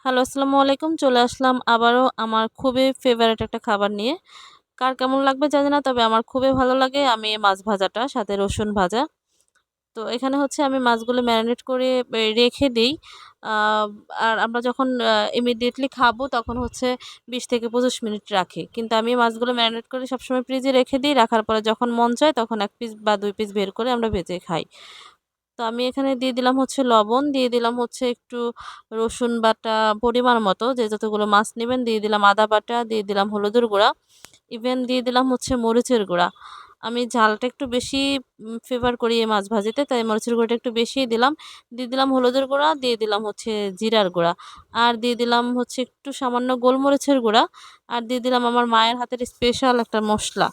Hello, আসসালামু আলাইকুম। চলে আসলাম আবারও আমার খুবই ফেভারিট একটা খাবার নিয়ে। কার কেমন লাগবে জানি না, তবে আমার খুবই ভালো লাগে। আমি এই মাছ ভাজাটা, সাথে রসুন ভাজা। তো এখানে হচ্ছে আমি মাছগুলো ম্যারিনেট করে রেখে দেই। আ আর আমরা যখন ইমিডিয়েটলি খাবো তখন হচ্ছে ২০ থেকে ২৫ মিনিট রাখি। কিন্তু আমি মাছগুলো ম্যারিনেট করে সবসময় ফ্রিজে রেখে দিই। রাখার পরে যখন মন চায় তখন ১ পিস বা ২ পিস বের করে আমরা ভেজে খাই। তো আমি এখানে দিয়ে দিলাম হচ্ছে লবণ, দিয়ে দিলাম হচ্ছে একটু রসুন বাটা পরিমাণ মতো, যে যতগুলো মাছ নিবেন, দিয়ে দিলাম আদা বাটা, দিয়ে দিলাম হলুদের গুঁড়া, ইভেন দিয়ে দিলাম হচ্ছে মরিচের গুঁড়া। আমি ঝালটা একটু বেশি ফেভার করি এই মাছ ভাজিতে, তাই মরিচের গুঁড়াটা একটু বেশিই দিলাম। দিয়ে দিলাম হলুদের গুঁড়া, দিয়ে দিলাম হচ্ছে জিরার গুঁড়া, আর দিয়ে দিলাম হচ্ছে একটু সামান্য গোলমরিচের গুঁড়া, আর দিয়ে দিলাম আমার মায়ের হাতের স্পেশাল একটা মসলা।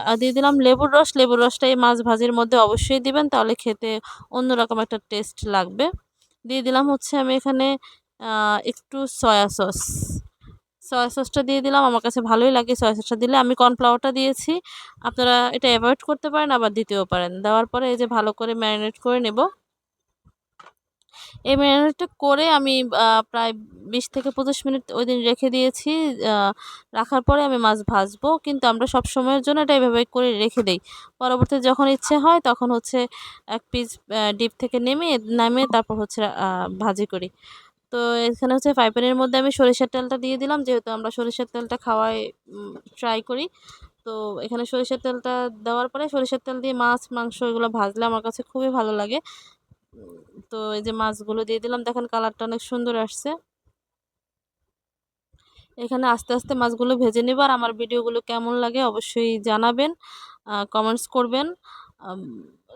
আর দিয়ে দিলাম লেবুর রস। লেবুর রসটা এই মাছ ভাজির মধ্যে অবশ্যই দিবেন, তাহলে খেতে অন্যরকম একটা টেস্ট লাগবে। দিয়ে দিলাম হচ্ছে আমি এখানে একটু সয়া সস। সয়া সসটা দিয়ে দিলাম। আমার কাছে ভালোই লাগে সয়া সসটা দিলে। আমি কর্নফ্লাওয়ারটা দিয়েছি। আপনারা এটা এভয়েড করতে পারেন, আবার দিতেও পারেন। দেওয়ার পরে এই যে ভালো করে ম্যারিনেট করে নেব। এই ম্যারিনেটটা করে আমি প্রায় ২০ থেকে ২৫ মিনিট ওইদিন রেখে দিয়েছি। আ রাখার পরে আমি মাছ ভাজবো। কিন্তু আমরা সবসময়ের জন্য এটা এভাবে করে রেখে দেই। পরবর্তীতে যখন ইচ্ছে হয় তখন হচ্ছে ১ পিস ডিপ থেকে নামিয়ে তারপর হচ্ছে ভাজি করি। তো এখানে হচ্ছে ফ্রাই প্যানের মধ্যে আমি সরিষার তেলটা দিয়ে দিলাম। যেহেতু আমরা সরিষার তেলটা খাওয়াই ট্রাই করি। তো এখানে সরিষার তেলটা দেওয়ার পরে সরিষার তেল দিয়ে মাছ, মাংস এগুলো ভাজলে আমার কাছে খুবই ভালো লাগে। তো এই যে মাছগুলো দিয়ে দিলাম, দেখেন কালারটা অনেক সুন্দর আসছে। এখানে আস্তে আস্তে মাছগুলো ভেজে নেব। আর আমার ভিডিওগুলো কেমন লাগে অবশ্যই জানাবেন, কমেন্টস করবেন। আম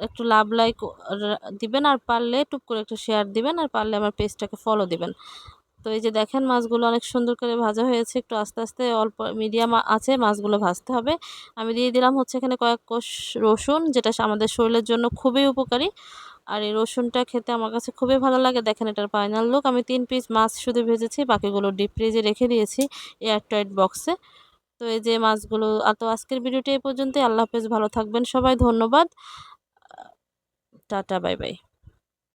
একটু লাভ লাইক দিবেন, আর পারলে টুক করে একটু শেয়ার দিবেন, আর পারলে আমার পেজটাকে ফলো দিবেন। তো এই যে দেখেন মাছগুলো অনেক সুন্দর করে ভাজা হয়েছে। একটু আস্তে আস্তে অল্প মিডিয়াম আছে মাছগুলো ভাজতে হবে। আমি দিয়ে দিলাম হচ্ছে এখানে কয়েক কোষ রসুন, যেটা আমাদের শরীরের জন্য খুবই উপকারী। আর এই রসুনটা খেতে আমার কাছে খুবই ভালো লাগে। দেখেন এটার ফাইনাল লুক। আমি ৩ পিস মাছ শুধু ভেজেছি, বাকিগুলো ডিপ ফ্রিজে রেখে দিয়েছি এয়ারটাইট বক্সে। তো এই যে মাছগুলো তো আজকের ভিডিওটি এই পর্যন্তই। আল্লাহ হাফেজ, ভালো থাকবেন সবাই। ধন্যবাদ। Tata, bye bye.